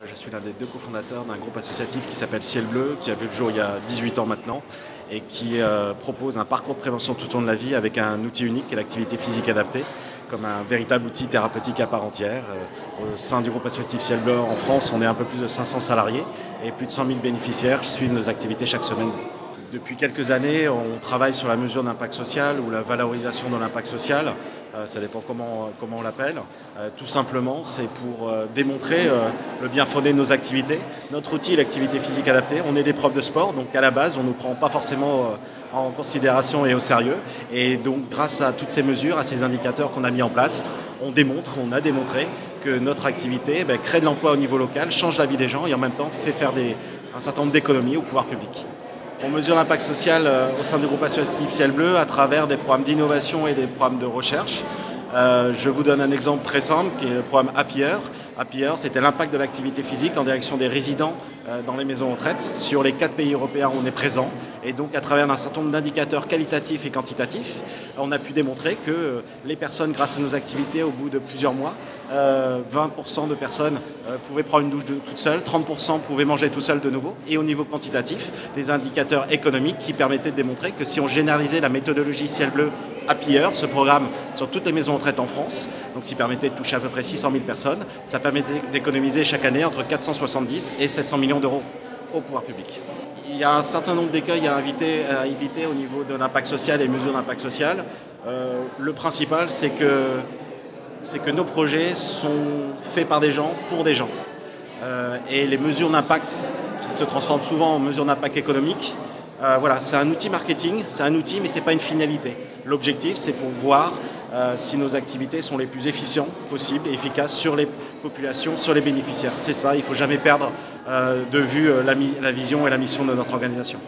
Je suis l'un des deux cofondateurs d'un groupe associatif qui s'appelle Ciel Bleu, qui a vu le jour il y a 18 ans maintenant et qui propose un parcours de prévention tout au long de la vie avec un outil unique qui est l'activité physique adaptée, comme un véritable outil thérapeutique à part entière. Au sein du groupe associatif Ciel Bleu en France, on est un peu plus de 500 salariés et plus de 100 000 bénéficiaires suivent nos activités chaque semaine. Depuis quelques années, on travaille sur la mesure d'impact social ou la valorisation de l'impact social. Ça dépend comment on l'appelle. Tout simplement, c'est pour démontrer le bien fondé de nos activités. Notre outil est l'activité physique adaptée. On est des profs de sport, donc à la base, on ne nous prend pas forcément en considération et au sérieux. Et donc, grâce à toutes ces mesures, à ces indicateurs qu'on a mis en place, on a démontré que notre activité crée de l'emploi au niveau local, change la vie des gens et en même temps fait faire un certain nombre d'économies au pouvoir public. On mesure l'impact social au sein du groupe associatif Ciel Bleu à travers des programmes d'innovation et des programmes de recherche. Je vous donne un exemple très simple qui est le programme Happy Hour. Happy Hour, c'était l'impact de l'activité physique en direction des résidents dans les maisons de retraite sur les 4 pays européens où on est présent. Et donc à travers un certain nombre d'indicateurs qualitatifs et quantitatifs, on a pu démontrer que les personnes, grâce à nos activités, au bout de plusieurs mois, 20% de personnes pouvaient prendre une douche toutes seules, 30% pouvaient manger tout seuls de nouveau. Et au niveau quantitatif, des indicateurs économiques qui permettaient de démontrer que si on généralisait la méthodologie Ciel Bleu Happy Hour, ce programme sur toutes les maisons de retraite en France, donc qui permettait de toucher à peu près 600 000 personnes, ça permettait d'économiser chaque année entre 470 et 700 millions d'euros au pouvoir public. Il y a un certain nombre d'écueils à éviter au niveau de l'impact social et mesures d'impact social. Le principal, c'est que nos projets sont faits par des gens, pour des gens. Et les mesures d'impact, qui se transforment souvent en mesures d'impact économique, voilà, c'est un outil marketing, c'est un outil, mais ce n'est pas une finalité. L'objectif, c'est pour voir si nos activités sont les plus efficientes possibles et efficaces sur les populations, sur les bénéficiaires. C'est ça, il ne faut jamais perdre de vue la vision et la mission de notre organisation.